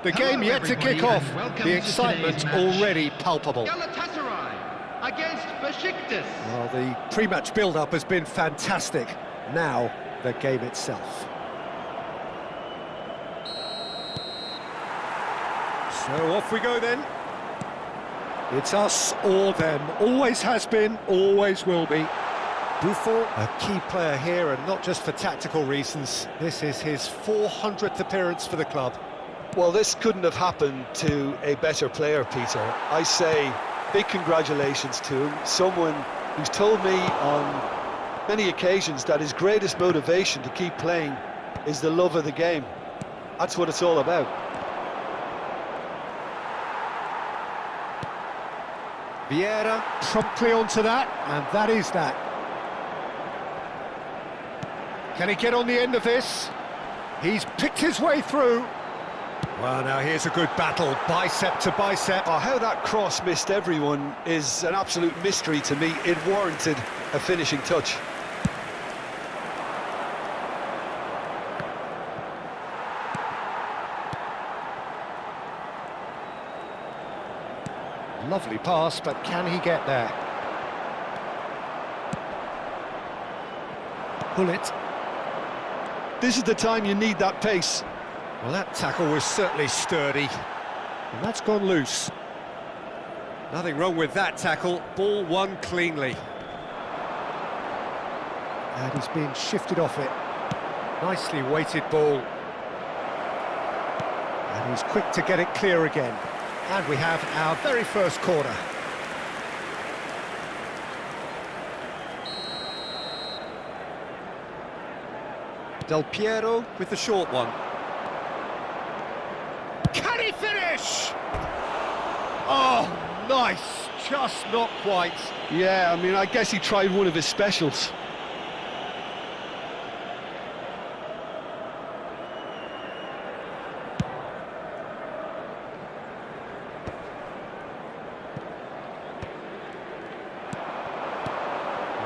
The game yet to kick off, the excitement already palpable. Galatasaray against Beşiktaş. Well, the pre-match build-up has been fantastic. Now, the game itself. So off we go then. It's us or them. Always has been, always will be. Buffon, a key player here, and not just for tactical reasons. This is his 400th appearance for the club. Well, this couldn't have happened to a better player, Peter. I say big congratulations to him. Someone who's told me on many occasions that his greatest motivation to keep playing is the love of the game. That's what it's all about. Vieira promptly onto that, and that is that. Can he get on the end of this? He's picked his way through. Well, now here's a good battle, bicep to bicep. Oh, how that cross missed everyone is an absolute mystery to me. It warranted a finishing touch. Lovely pass, but can he get there? Pull it. This is the time you need that pace. Well, that tackle was certainly sturdy, and that's gone loose. Nothing wrong with that tackle, ball won cleanly. And he's being shifted off it. Nicely weighted ball. And he's quick to get it clear again. And we have our very first corner. Del Piero with the short one. Can he finish? Oh, nice, just not quite. Yeah, I mean, I guess he tried one of his specials.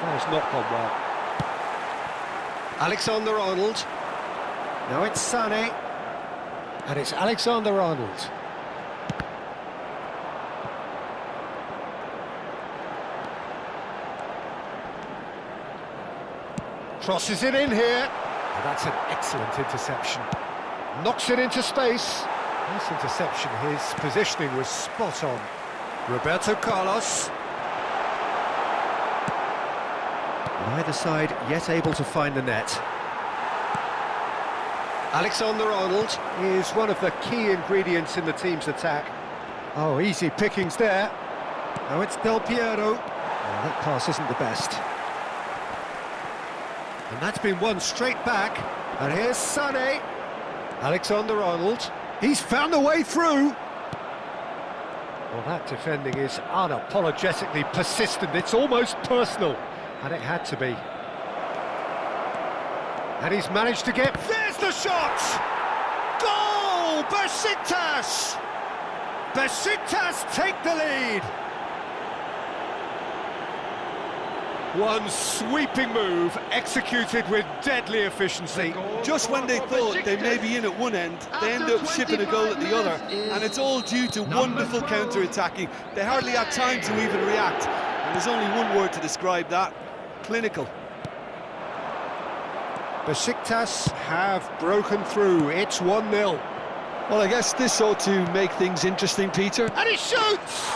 That has not gone well. Alexander-Arnold. Now it's Sané. And it's Alexander-Arnold. Crosses it in here. Oh, that's an excellent interception. Knocks it into space. Nice interception. His positioning was spot on. Roberto Carlos. Neither side yet able to find the net. Alexander-Arnold is one of the key ingredients in the team's attack. Oh, easy pickings there. Now it's Del Piero. Oh, that pass isn't the best. And that's been won straight back. And here's Sané. Alexander-Arnold. He's found a way through. Well, that defending is unapologetically persistent. It's almost personal. And it had to be. And he's managed to get... There's the shot! Goal! Beşiktaş! Beşiktaş take the lead! One sweeping move, executed with deadly efficiency. Just when they thought they may be in at one end, they end up shipping a goal at the other. And it's all due to wonderful counter-attacking. They hardly had time to even react. And there's only one word to describe that. Clinical. Beşiktaş have broken through. It's 1-0. Well, I guess this ought to make things interesting, Peter. And he shoots!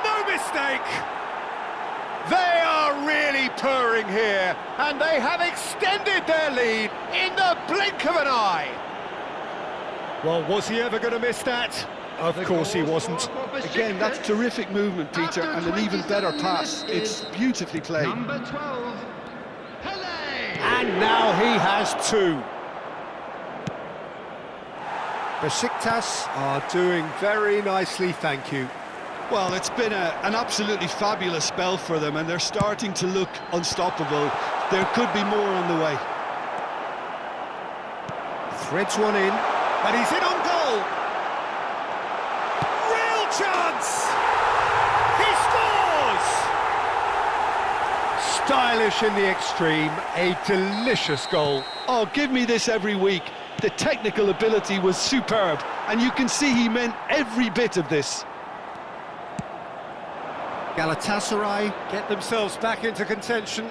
No mistake! They are really purring here, and they have extended their lead in the blink of an eye. Well, was he ever going to miss that? Of course he wasn't. Again, that's terrific movement, Peter, and an even better pass. It's beautifully played. Number 12, Pele. And now he has two. Beşiktaş are doing very nicely, thank you. Well, it's been an absolutely fabulous spell for them, and they're starting to look unstoppable. There could be more on the way. Threads one in, and he's in on goal. Real chance! He scores! Stylish in the extreme, a delicious goal. Oh, give me this every week. The technical ability was superb, and you can see he meant every bit of this. Galatasaray get themselves back into contention.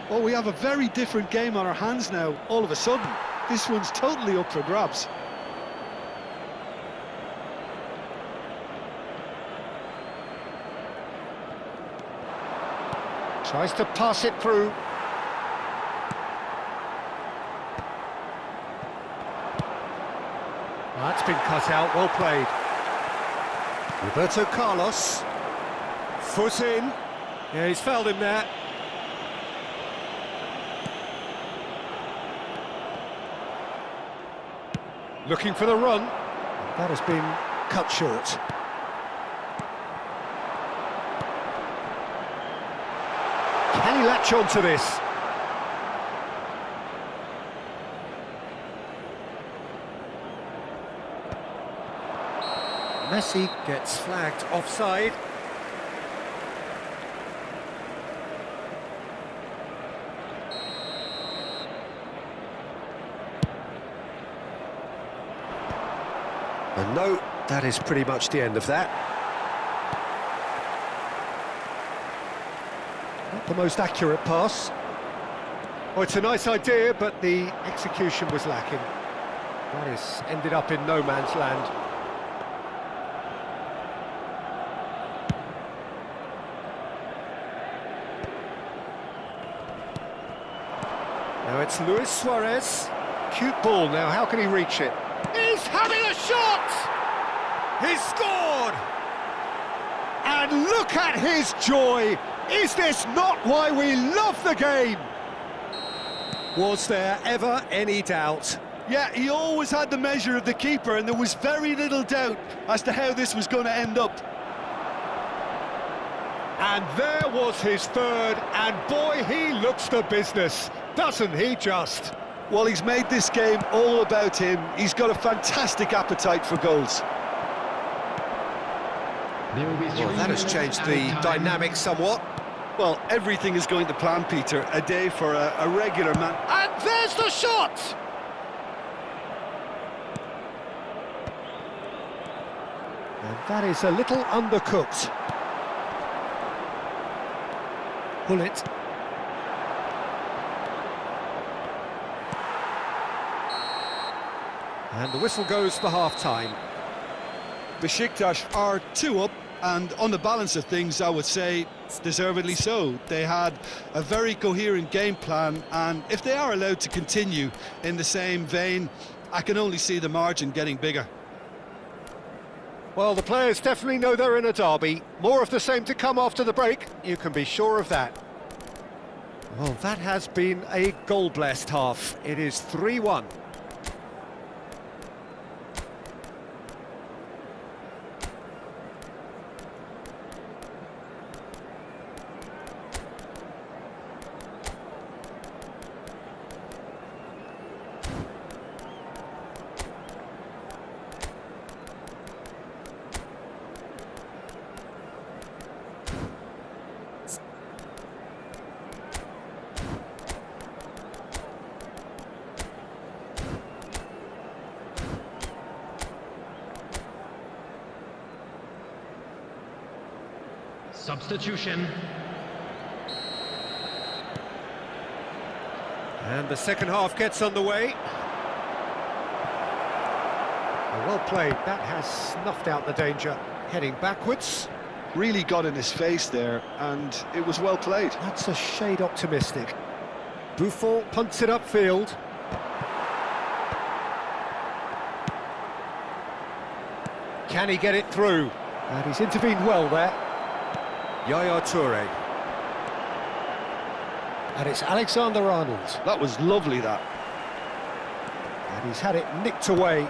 Well, we have a very different game on our hands now, all of a sudden. This one's totally up for grabs. Tries to pass it through. That's been cut out, well played. Roberto Carlos. Foot in. Yeah, he's fouled him there. Looking for the run. That has been cut short. Can he latch on to this? Messi gets flagged offside. And no, that is pretty much the end of that. Not the most accurate pass. Oh, it's a nice idea, but the execution was lacking. That is ended up in no man's land. Now it's Luis Suarez. Cute ball now, how can he reach it? He's having a shot! He's scored! And look at his joy! Is this not why we love the game? Was there ever any doubt? Yeah, he always had the measure of the keeper, and there was very little doubt as to how this was going to end up. And there was his third, and boy, he looks the business, doesn't he just? Well, he's made this game all about him. He's got a fantastic appetite for goals. Well, that has changed the dynamic somewhat. Well, everything is going to plan, Peter. A day for a regular man. And there's the shot! And that is a little undercooked. Pull it. And the whistle goes for half-time. Beşiktaş are 2 up, and on the balance of things, I would say, deservedly so. They had a very coherent game plan, and if they are allowed to continue in the same vein, I can only see the margin getting bigger. Well, the players definitely know they're in a derby. More of the same to come after the break, you can be sure of that. Well, that has been a goal-blessed half. It is 3-1. Substitution. And the second half gets underway. Well played, that has snuffed out the danger. Heading backwards. Really got in his face there, and it was well played. That's a shade optimistic. Buffon punts it upfield. Can he get it through? And he's intervened well there. Yaya Toure. And it's Alexander-Arnold. That was lovely, that. And he's had it nicked away.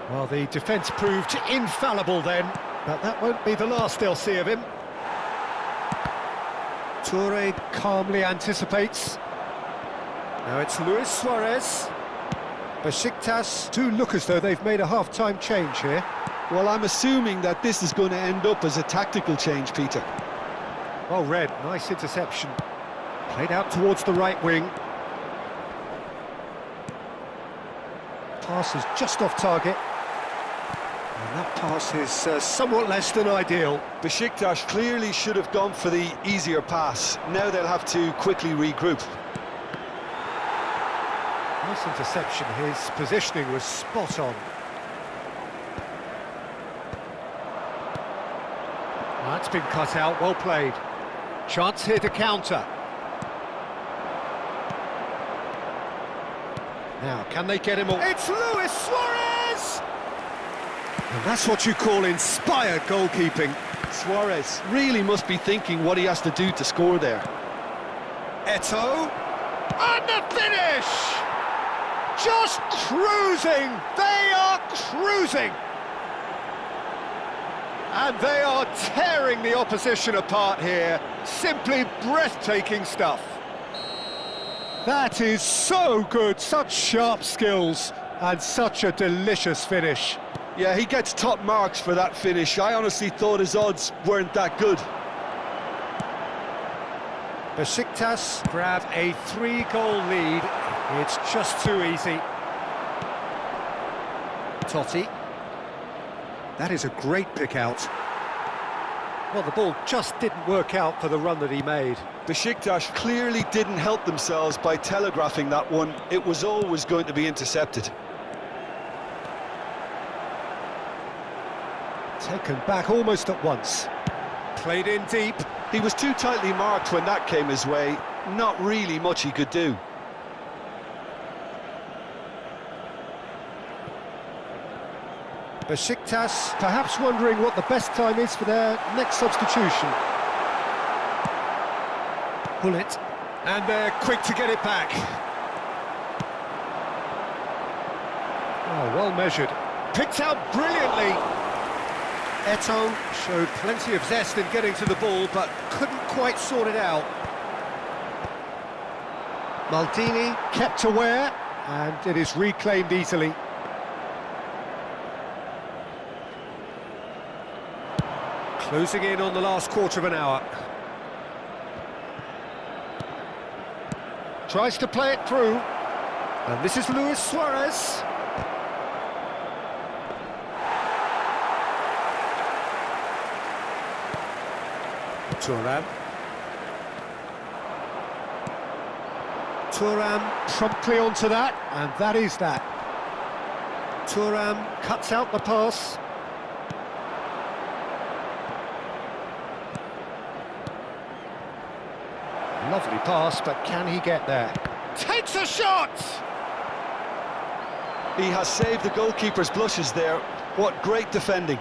Well, the defence proved infallible then, but that won't be the last they'll see of him. Toure calmly anticipates. Now it's Luis Suarez. Beşiktaş do look as though they've made a half-time change here. Well, I'm assuming that this is going to end up as a tactical change, Peter. Well read, nice interception. Played out towards the right wing. Pass is just off target. And that pass is somewhat less than ideal. Beşiktaş clearly should have gone for the easier pass. Now they'll have to quickly regroup. Nice interception, his positioning was spot on. That's been cut out, well played. Chance here to counter. Now, can they get him all? It's Luis Suarez! And that's what you call inspired goalkeeping. Suarez really must be thinking what he has to do to score there. Eto'o, and the finish! Just cruising! They are cruising! And they are tearing the opposition apart here. Simply breathtaking stuff. That is so good, such sharp skills, and such a delicious finish. Yeah, he gets top marks for that finish. I honestly thought his odds weren't that good. Beşiktaş grab a 3-goal lead. It's just too easy. Totti. That is a great pick out. Well, the ball just didn't work out for the run that he made. Beşiktaş clearly didn't help themselves by telegraphing that one. It was always going to be intercepted. Taken back almost at once. Played in deep. He was too tightly marked when that came his way. Not really much he could do. Beşiktaş perhaps wondering what the best time is for their next substitution. Pull it, and they're quick to get it back. Oh, well measured. Picked out brilliantly. Eto'o showed plenty of zest in getting to the ball, but couldn't quite sort it out. Maldini kept aware, and it is reclaimed easily. Closing in on the last quarter of an hour. Tries to play it through. And this is Luis Suarez. Thuram. Thuram promptly onto that, and that is that. Thuram cuts out the pass. Lovely pass, but can he get there? Takes a shot! He has saved the goalkeeper's blushes there. What great defending.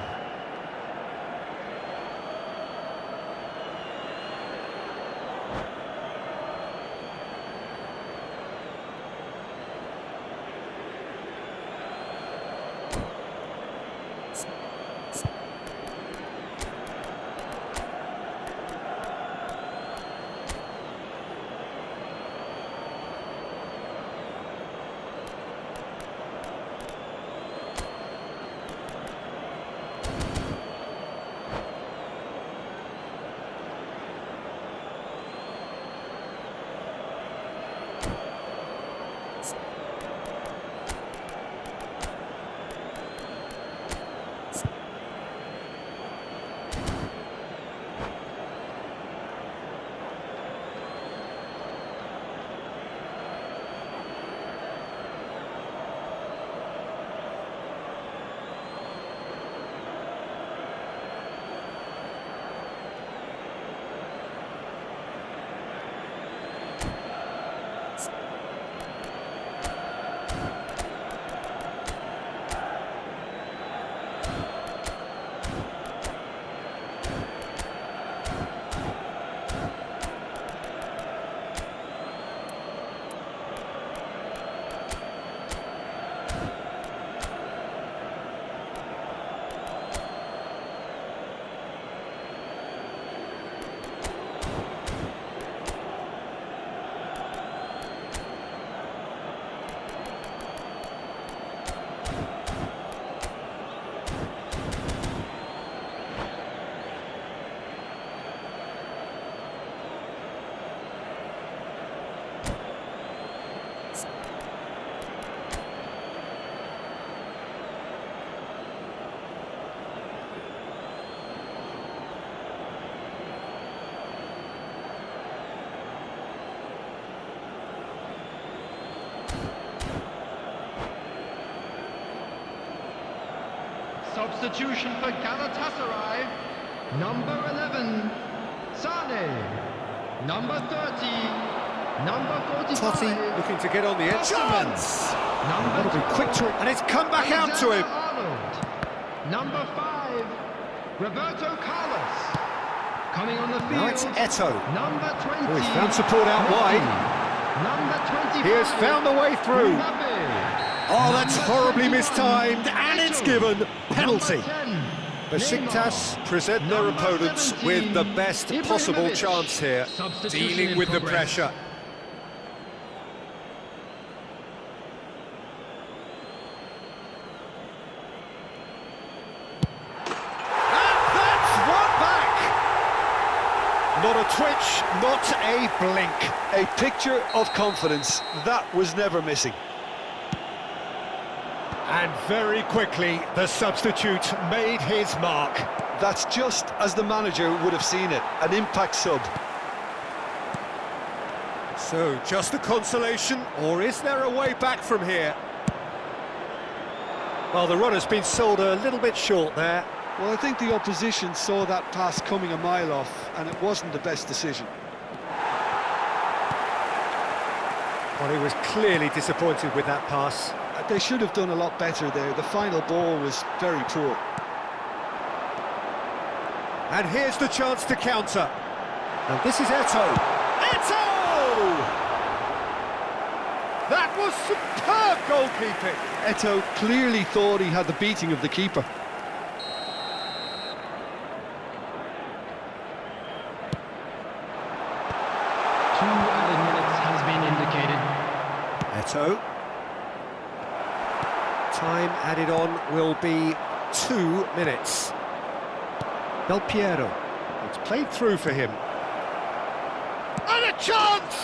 Substitution for Galatasaray. Number 11, Sane. Number 30, number 45. Totti looking to get on the edge. Chance! Number That'll be quick to, and it's come back out to him. Arnold. Number 5, Roberto Carlos. Coming on the field. Now it's Eto'o. Number 20. Oh, he's found support out wide. Number 25. He has found a way through. Mbappe. Oh, that's horribly mistimed, and it's given penalty. Number 10, Beşiktaş Neymar. present their Number opponents 17, with the best possible Ibrahimovic. chance here, Substitution dealing in with the progress. pressure. And that's one back! Not a twitch, not a blink. A picture of confidence that was never missing. And very quickly, the substitute made his mark. That's just as the manager would have seen it, an impact sub. So, just a consolation, or is there a way back from here? Well, the run has been sold a little bit short there. Well, I think the opposition saw that pass coming a mile off, and it wasn't the best decision. Well, he was clearly disappointed with that pass. They should have done a lot better there. The final ball was very poor. And here's the chance to counter. And this is Eto'o. Eto'o! That was superb goalkeeping. Eto'o clearly thought he had the beating of the keeper. Two added minutes has been indicated. Eto'o. Time added on will be 2 minutes. Del Piero. It's played through for him. And a chance!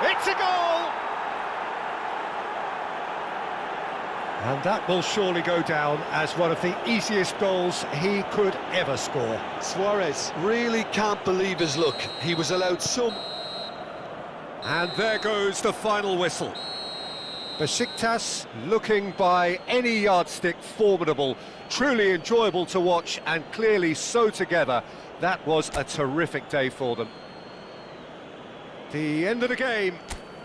It's a goal! And that will surely go down as one of the easiest goals he could ever score. Suarez really can't believe his luck. He was allowed some... And there goes the final whistle. Beşiktaş looking by any yardstick formidable, truly enjoyable to watch and clearly so together. That was a terrific day for them. The end of the game.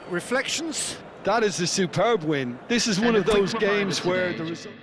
Reflections? That is a superb win. This is one And a of quick those reminder games where today. the result...